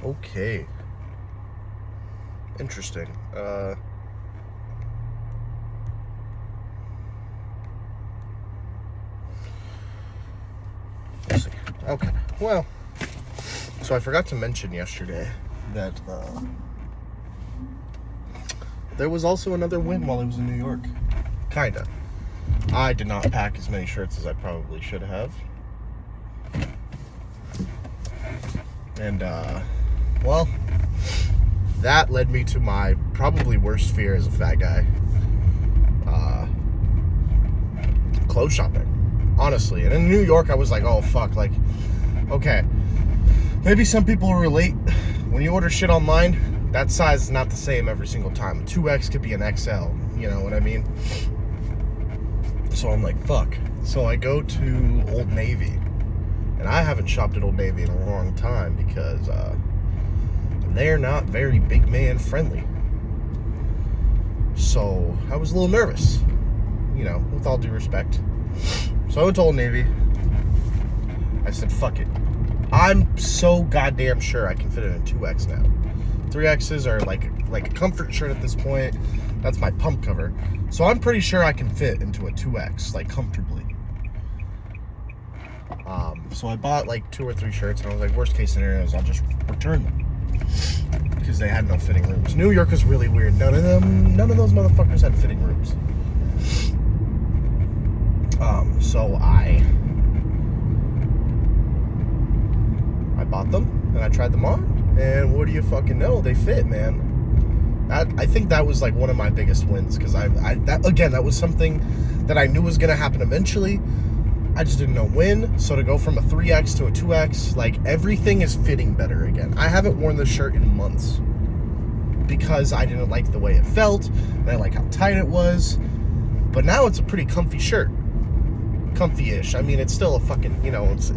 Okay. Interesting. Let's see. Okay. Well, so I forgot to mention yesterday that there was also another win while I was in New York. Kinda. I did not pack as many shirts as I probably should have. And, well, that led me to my probably worst fear as a fat guy. Clothes shopping. Honestly. And in New York, I was like, oh, fuck. Like, okay. Maybe some people relate. When you order shit online, that size is not the same every single time. A 2X could be an XL. You know what I mean? So I'm like, fuck. So I go to Old Navy. And I haven't shopped at Old Navy in a long time because they're not very big man friendly. So I was a little nervous, you know, with all due respect. So I went to Old Navy. I said, fuck it. I'm so goddamn sure I can fit in a 2X now. 3Xs are like a comfort shirt at this point. That's my pump cover. So I'm pretty sure I can fit into a 2X, like, comfortably. So I bought like 2 or 3 shirts, and I was like, worst case scenario is I'll just return them because they had no fitting rooms. New York was really weird. None of those motherfuckers had fitting rooms. So I bought them and I tried them on, and what do you fucking know? They fit, man. I think that was like one of my biggest wins because that was something that I knew was gonna happen eventually. I just didn't know when. So to go from a 3X to a 2X, like, everything is fitting better again. I haven't worn this shirt in months because I didn't like the way it felt, and I like how tight it was. But now it's a pretty comfy shirt. Comfy-ish. I mean, it's still a fucking, you know, it's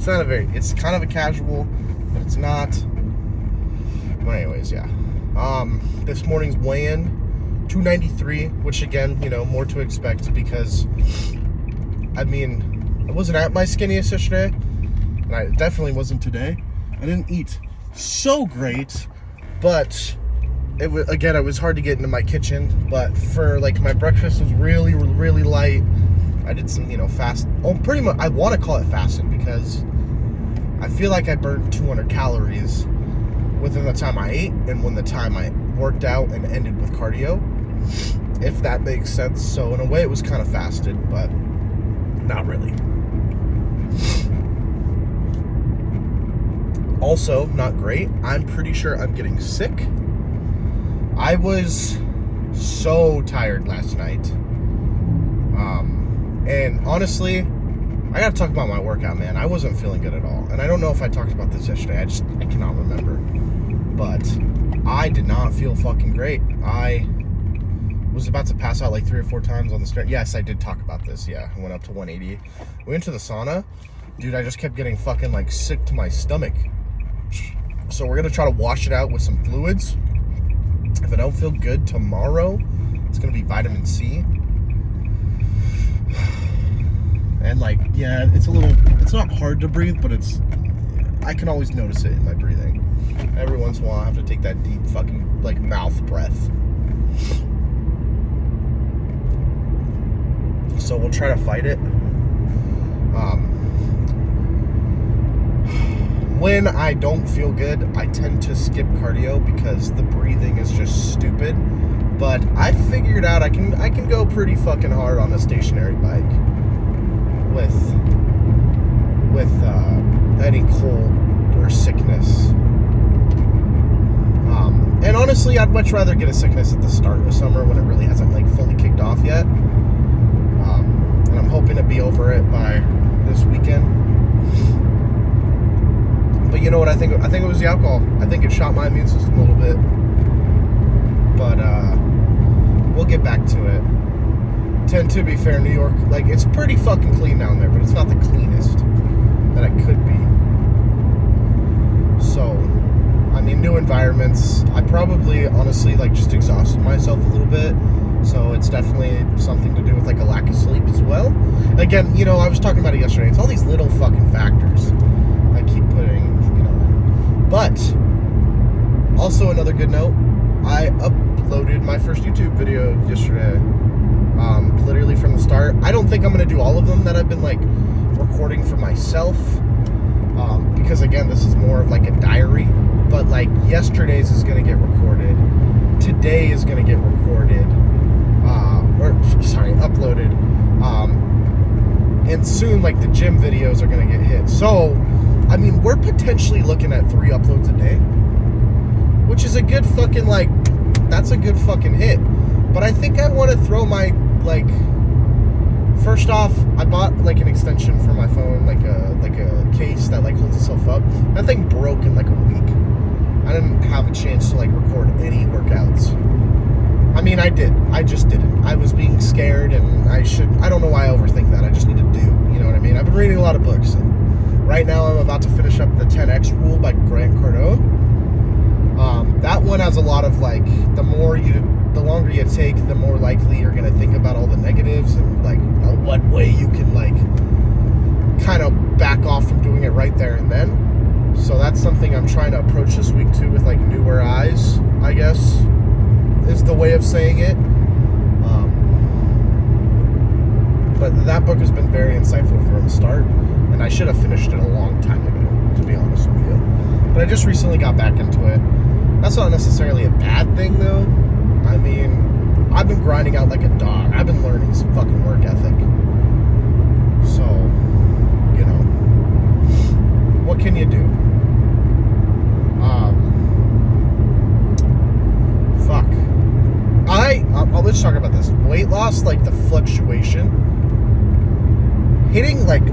not a very, it's kind of a casual, but it's not. But anyways, yeah. This morning's weigh-in, 293, which again, you know, more to expect because, I mean, I wasn't at my skinniest yesterday, and I definitely wasn't today. I didn't eat so great, but it was hard to get into my kitchen. But for, like, my breakfast was really, really light. I did some, you know, fast. Oh, pretty much, I want to call it fasted because I feel like I burned 200 calories within the time I ate and when the time I worked out and ended with cardio, if that makes sense. So in a way, it was kind of fasted, but not really. Also, not great. I'm pretty sure I'm getting sick. I was so tired last night. And honestly, I gotta talk about my workout, man. I wasn't feeling good at all. And I don't know if I talked about this yesterday. I cannot remember. But I did not feel fucking great. I was about to pass out like 3 or 4 times on the stairs. Yes, I did talk about this. Yeah, I went up to 180. We went to the sauna. Dude, I just kept getting fucking like sick to my stomach. So we're gonna try to wash it out with some fluids. If I don't feel good tomorrow, it's gonna be vitamin C. And like, yeah, it's not hard to breathe, but I can always notice it in my breathing. Every once in a while I have to take that deep fucking like mouth breath. So we'll try to fight it. When I don't feel good, I tend to skip cardio because the breathing is just stupid. But I figured out I can go pretty fucking hard on a stationary bike with any cold or sickness. And honestly, I'd much rather get a sickness at the start of the summer when it really hasn't like fully kicked off yet. And I'm hoping to be over it by this weekend. But you know what I think? I think it was the alcohol. I think it shot my immune system a little bit. But we'll get back to it. To be fair, New York, like, it's pretty fucking clean down there, but it's not the cleanest that it could be. So, I mean, new environments. I probably, honestly, like, just exhausted myself a little bit. So it's definitely something to do with, like, a lack of sleep as well. Again, you know, I was talking about it yesterday. It's all these little fucking factors I keep putting, you know. But Also, another good note, I uploaded my first YouTube video yesterday. Literally from the start. I don't think I'm going to do all of them that I've been, like, recording for myself. Because, again, this is more of, like, a diary. But, like, yesterday's is going to get recorded. Today is going to get recorded. Uploaded. And soon, like, the gym videos are going to get hit. So, I mean, we're potentially looking at 3 uploads a day. Which is a good fucking, like, that's a good fucking hit. But I think I want to throw my, like, first off, I bought, like, an extension for my phone, like a case that, like, holds itself up. That thing broke in, like, a week. I didn't have a chance to, like, record any workouts. I mean, I did. I just didn't. I was being scared, and I don't know why I overthink that. I just need to do, you know what I mean? I've been reading a lot of books, and right now I'm about to finish up the 10X Rule by Grant Cardone. That one has a lot of, like, the longer you take, the more likely you're going to think about all the negatives and, like, what way you can, like, kind of back off from doing it right there and then. So that's something I'm trying to approach this week, too, with, like, newer eyes, I guess, is the way of saying it. But that book has been very insightful from the start, and I should have finished it a long time ago, to be honest with you. But I just recently got back into it. That's not necessarily a bad thing, though. I mean, I've been grinding out like a dog. I've been learning some fucking work ethic. So, you know, what can you do? Let's talk about this. Weight loss, like the fluctuation.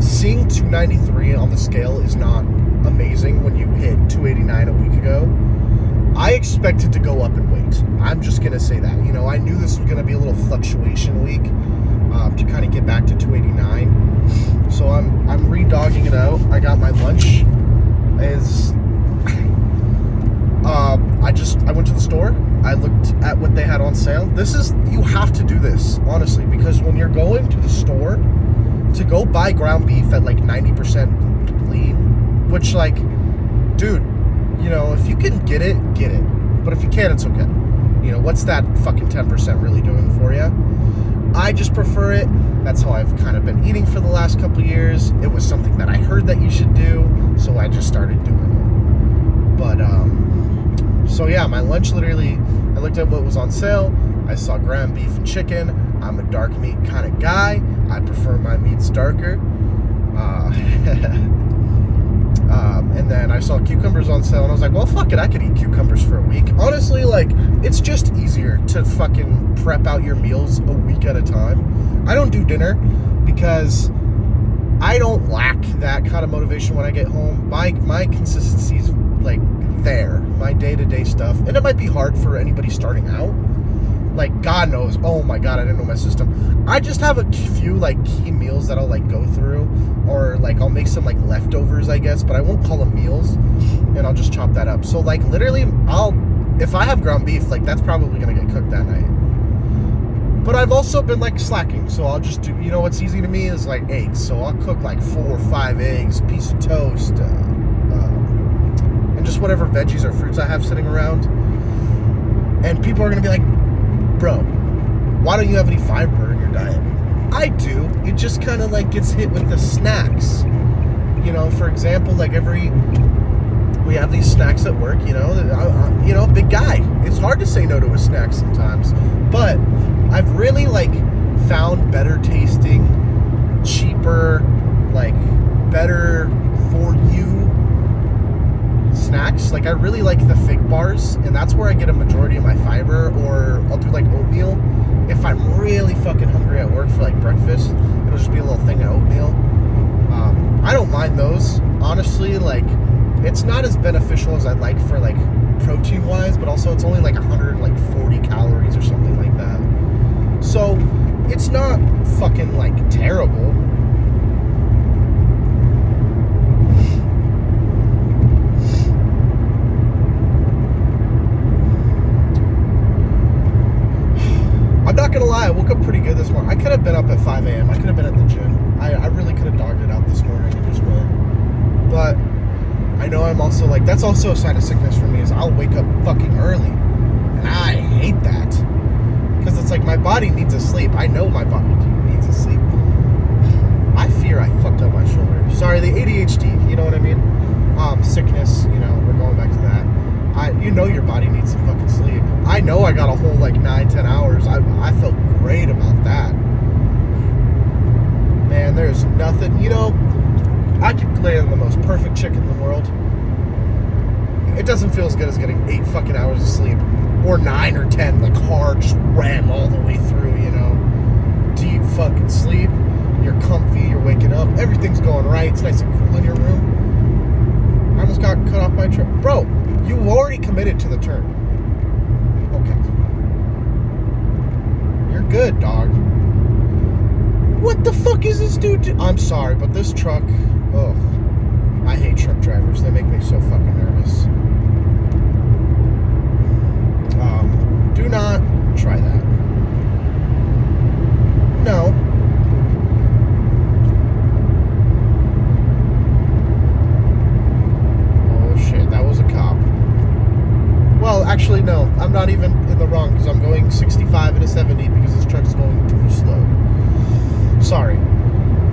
Seeing 293 on the scale is not amazing when you hit 289 a week ago. I expected to go up in weight. I'm just going to say that. You know, I knew this was going to be a little fluctuation week to kind of get back to 289. So I'm re-dogging it out. I got my lunch. I went to the store. I looked at what they had on sale. You have to do this, honestly, because when you're going to the store to go buy ground beef at like 90% lean, which, like, dude, you know, if you can get it, get it. But if you can't, it's okay. You know, what's that fucking 10% really doing for you? I just prefer it. That's how I've kind of been eating for the last couple of years. It was something that I heard that you should do, so I just started doing it. But, so yeah, my lunch literally, I looked at what was on sale. I saw ground beef and chicken. I'm a dark meat kind of guy. I prefer my meats darker. And then I saw cucumbers on sale, and I was like, well, fuck it, I could eat cucumbers for a week. Honestly, like, it's just easier to fucking prep out your meals a week at a time. I don't do dinner because I don't lack that kind of motivation when I get home. My consistency's, like, there. My day-to-day stuff. And it might be hard for anybody starting out. Like, God knows. Oh, my God, I didn't know my system. I just have a few, like, key meals that I'll, like, go through. Or, like, I'll make some, like, leftovers, I guess. But I won't call them meals. And I'll just chop that up. So, like, literally, if I have ground beef, like, that's probably going to get cooked that night. But I've also been, like, slacking. So I'll just do, you know what's easy to me is, like, eggs. So I'll cook, like, 4 or 5 eggs, piece of toast, and just whatever veggies or fruits I have sitting around. And people are going to be like, bro, why don't you have any fiber in your diet? I do. It just kind of, like, gets hit with the snacks. You know, for example, like, we have these snacks at work, you know, big guy. It's hard to say no to a snack sometimes. But I've really, like, found better tasting, cheaper, like, better for you snacks. Like, I really like the fig bars, and that's where I get a majority of my fiber. Or I'll do, like, oatmeal. If I'm really fucking hungry at work for, like, breakfast, it'll just be a little thing of oatmeal. I don't mind those, honestly. Like, it's not as beneficial as I'd like for, like, protein wise, but also it's only like 140 calories or something like that. So it's not fucking, like, terrible. I'm not gonna lie, I woke up pretty good this morning. I could have been up at 5 a.m. I could have been at the gym. I really could have dogged it out this morning and just went. But I know I'm also like, that's also a sign of sickness for me, is I'll wake up fucking early. And I hate that. Because it's like my body needs a sleep. I know my body needs a sleep. I fear I fucked up my shoulder. Sorry, the ADHD, you know what I mean? Sickness, you know, we're going back to that. You know your body needs some fucking sleep. I know I got a whole like 9-10 hours. I felt great about that. Man, there's nothing, you know, I could lay in the most perfect chick in the world. It doesn't feel as good as getting 8 fucking hours of sleep. Or 9 or 10, like hard, just ram all the way through, you know. Deep fucking sleep. You're comfy, you're waking up, everything's going right, it's nice and cool in your room. I almost got cut off by a trip. Bro, you already committed to the turn. Okay. You're good, dog. What the fuck is this dude do? I'm sorry, but this truck, oh, I hate truck drivers. They make me so fucking nervous. Do not try that. No. Well, actually, no. I'm not even in the wrong because I'm going 65 and a 70 because this truck is going too slow. Sorry.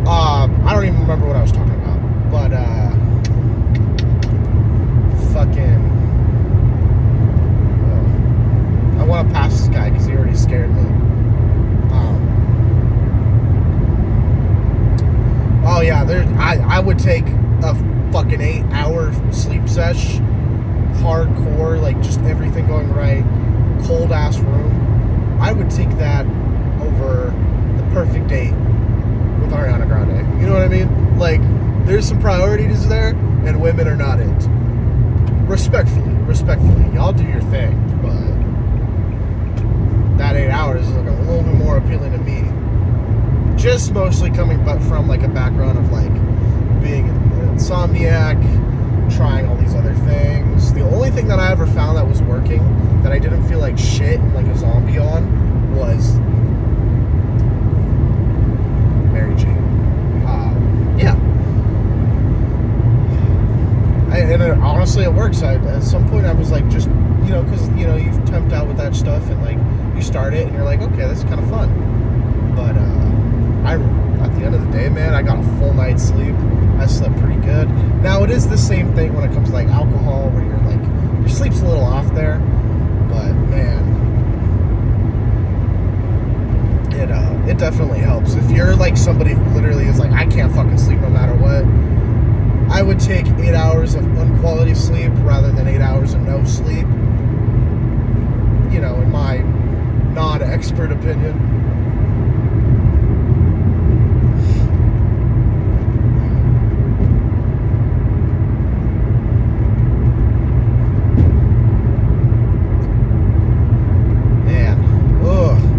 I don't even remember what I was talking about. But, fucking... I want to pass this guy because he already scared me. Oh, yeah. I would take a fucking 8-hour sleep sesh. Hardcore, like just everything going right, cold ass room. I would take that over the perfect date with Ariana Grande. You know what I mean? Like, there's some priorities there, and women are not it. Respectfully, y'all do your thing, but that 8 hours is like a little bit more appealing to me. Just mostly coming from like a background of like being an insomniac, trying all these other things. The only thing that I ever found that was working, that I didn't feel like shit, like a zombie on, was Mary Jane. Yeah. And honestly, it works. At some point, I was like, just, you know, because, you know, you tempt out with that stuff, and like, you start it, and you're like, okay, this is kind of fun. But, at the end of the day, man, I got a full night's sleep. I slept pretty good. Now, it is the same thing when it comes to, like, alcohol, where you're, like, your sleep's a little off there. But, man, it definitely helps. If you're, like, somebody who literally is, like, I can't fucking sleep no matter what, I would take 8 hours of unquality sleep rather than 8 hours of no sleep. You know, in my non-expert opinion.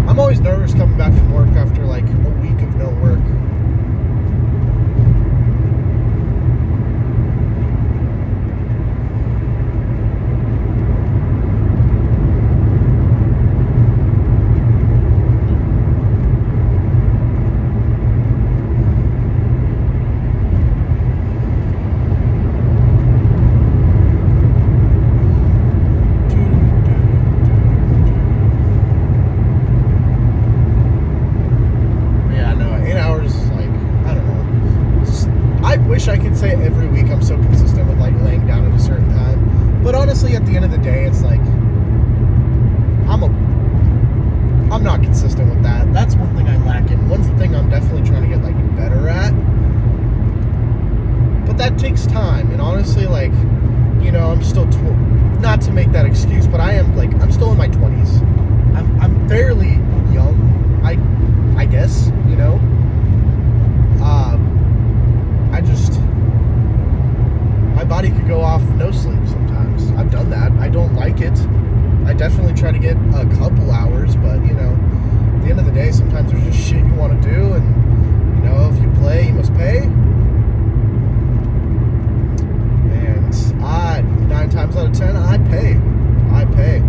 I'm always nervous coming back from work after like a week of no work. I could say every week I'm so consistent with like laying down at a certain time, but honestly at the end of the day it's like I'm not consistent with that. That's one thing I lack in. One thing I'm definitely trying to get like better at, but that takes time. And honestly, like, you know, I'm still not to make that excuse, but I'm still in my 20s. I'm fairly young, I guess, you know. My body could go off no sleep sometimes. I've done that. I don't like it. I definitely try to get a couple hours, but, you know, at the end of the day, sometimes there's just shit you want to do, and, you know, if you play, you must pay. And 9 times out of 10, I pay.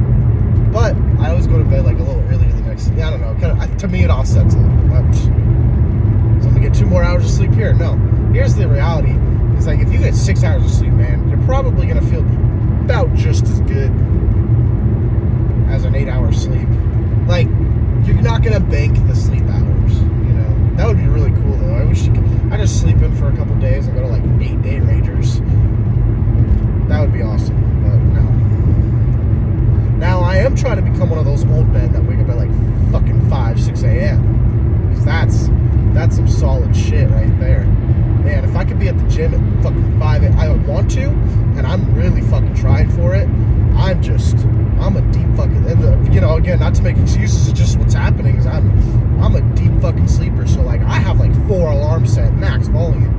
But I always go to bed like a little earlier the next day. I don't know. To me, it offsets it. So I'm going to get 2 more hours of sleep here. No. Here's the reality. Is It's like, if you get 6 hours of sleep, man, you're probably going to feel about just as good as an 8-hour sleep. Like, you're not going to bank the sleep hours, you know? That would be really cool, though. I wish you could. I just sleep in for a couple days and go to, like, 8-day ragers. That would be awesome, but no. Now, I am trying to become one of those old men that wake up at, like, fucking 5, 6 a.m. Because that's some solid shit right there. Man, if I could be at the gym at fucking 5, I would want to, and I'm really fucking trying for it. I'm a deep fucking, and you know, again, not to make excuses, it's just what's happening is I'm a deep fucking sleeper. So, like, I have, like, 4 alarms set, max volume.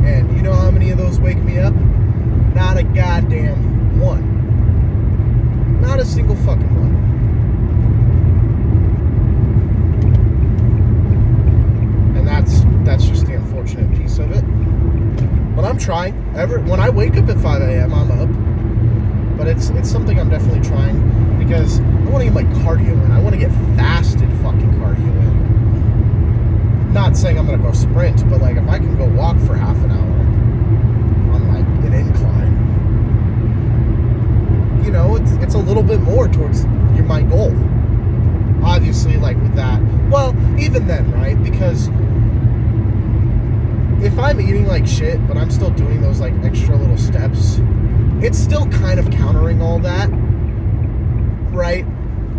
And you know how many of those wake me up? Not a goddamn one. Not a single fucking one. And that's just the unfortunate piece of it. But I'm trying. When I wake up at 5 a.m., I'm up. But it's something I'm definitely trying because I want to get my cardio in. I want to get fasted fucking cardio in. Not saying I'm going to go sprint, but, like, if I can go walk for half an hour on, like, an incline, you know, it's a little bit more towards my goal. Obviously, like, with that, well, even then, right? Because if I'm eating like shit, but I'm still doing those, like, extra little steps, it's still kind of countering all that, right?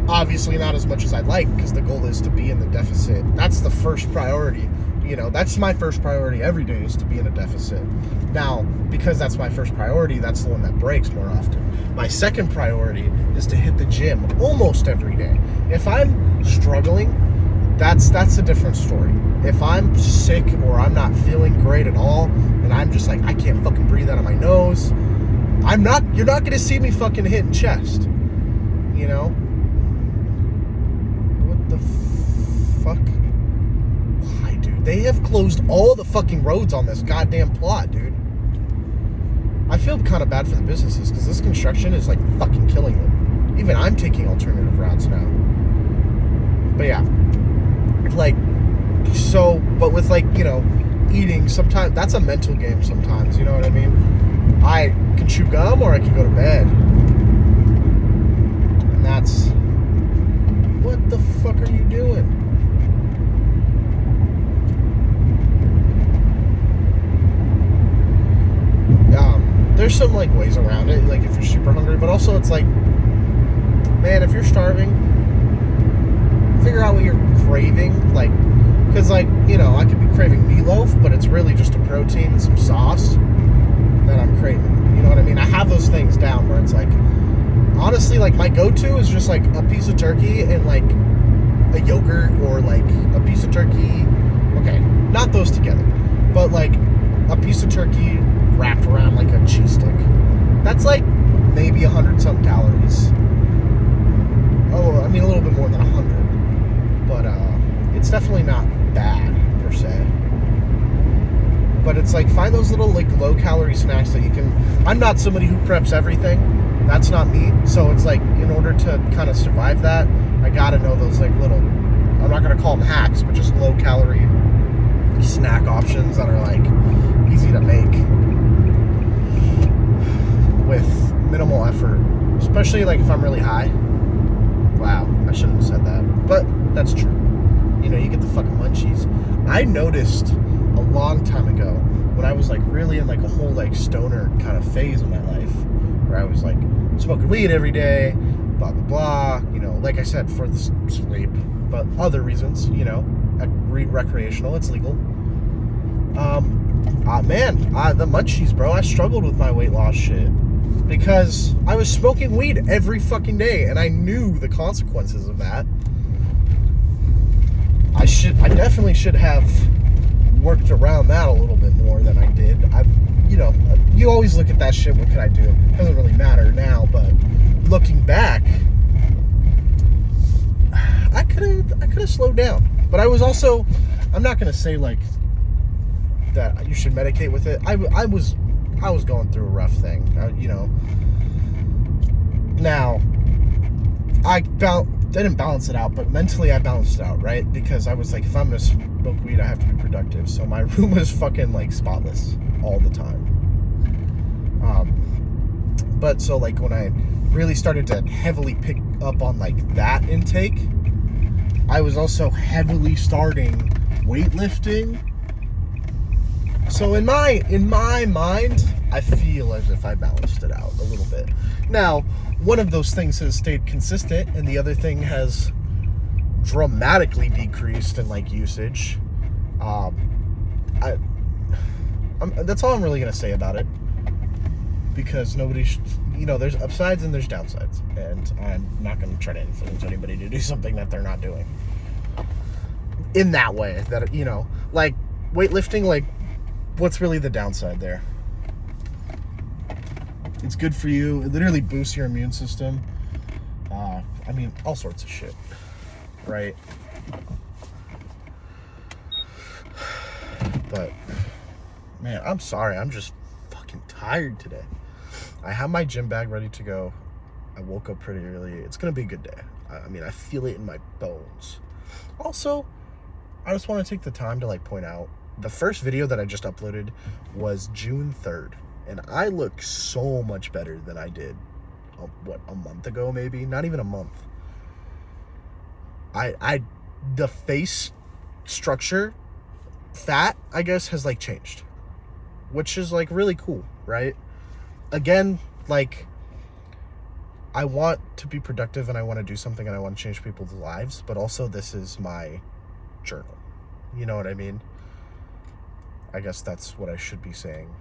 Obviously not as much as I'd like, because the goal is to be in the deficit. That's the first priority. You know, that's my first priority every day, is to be in a deficit. Now, because that's my first priority, that's the one that breaks more often. My second priority is to hit the gym almost every day. If I'm struggling, that's a different story. If I'm sick or I'm not feeling great at all, and I'm just like, I can't fucking breathe out of my nose, you're not gonna see me fucking hitting chest. You know? What the fuck? Why, dude? They have closed all the fucking roads on this goddamn plot, dude. I feel kind of bad for the businesses, because this construction is, like, fucking killing them. Even I'm taking alternative routes now. But yeah. Like, so, but with, like, you know, eating, sometimes, that's a mental game sometimes, you know what I mean? I can chew gum or I can go to bed. And that's... What the fuck are you doing? There's some, like, ways around it, like, if you're super hungry, but also it's like, man, if you're starving, figure out what you're craving, like, because, like, you know, I could be craving meatloaf, but it's really just a protein and some sauce that I'm craving. You know what I mean? I have those things down where it's like, honestly, like, my go-to is just, like, a piece of turkey and, like, a yogurt, or, like, a piece of turkey. Okay, not those together, but, like, a piece of turkey wrapped around, like, a cheese stick. That's, like, maybe 100-something calories. Oh, I mean, a little bit more than 100. But, it's definitely not bad, per se. But it's like, find those little, like, low-calorie snacks that you can... I'm not somebody who preps everything. That's not me. So it's like, in order to kind of survive that, I gotta know those, like, little... I'm not gonna call them hacks, but just low-calorie snack options that are, like, easy to make with minimal effort. Especially, like, if I'm really high. Wow, I shouldn't have said that. But that's true. You know, you get the fucking munchies. I noticed a long time ago, when I was, like, really in, like, a whole, like, stoner kind of phase of my life, where I was, like, smoking weed every day, blah, blah, blah, you know, like I said, for the sleep, but other reasons, you know, recreational, it's legal. The munchies, bro, I struggled with my weight loss shit, because I was smoking weed every fucking day, and I knew the consequences of that. I definitely should have worked around that a little bit more than I did. You know, you always look at that shit, what could I do? It doesn't really matter now, but looking back, I could have slowed down. But I was also, I'm not going to say, like, that you should medicate with it. I was going through a rough thing, you know. Now, I didn't balance it out, but mentally I balanced it out, right? Because I was like, if I'm going to smoke weed, I have to be productive. So my room was fucking, like, spotless all the time. But so like when I really started to heavily pick up on like that intake, I was also heavily starting weightlifting. So in my mind, I feel as if I balanced it out a little bit. Now, one of those things has stayed consistent, and the other thing has dramatically decreased in like usage. That's all I'm really gonna say about it, because nobody should, there's upsides and there's downsides, and I'm not gonna try to influence anybody to do something that they're not doing. In that way, that like weightlifting, like what's really the downside there? It's good for you. It literally boosts your immune system. All sorts of shit, right? But man, I'm sorry. I'm just fucking tired today. I have my gym bag ready to go. I woke up pretty early. It's gonna be a good day. I feel it in my bones. Also, I just want to take the time to like point out the first video that I just uploaded was June 3rd, and I look so much better than I did a month ago, maybe not even a month. The face structure, fat, I guess, has like changed, which is like really cool, right? Again, like I want to be productive and I want to do something and I want to change people's lives, but also this is my journal. You know what I mean? I guess that's what I should be saying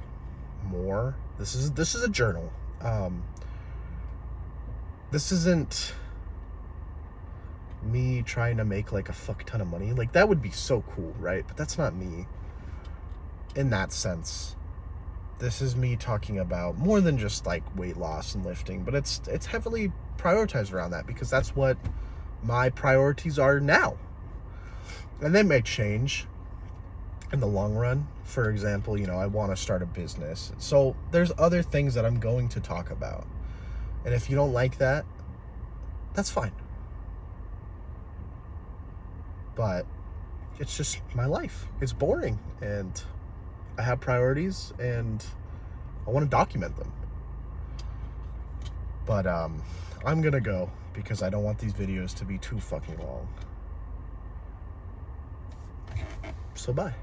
more. This is a journal. This isn't me trying to make like a fuck ton of money. Like that would be so cool, right? But that's not me in that sense. This is me talking about more than just like weight loss and lifting, but it's heavily prioritized around that because that's what my priorities are now. And they may change in the long run. For example, I want to start a business. So there's other things that I'm going to talk about. And if you don't like that, that's fine. But it's just my life. It's boring. And I have priorities and I want to document them. But I'm going to go because I don't want these videos to be too fucking long. So bye.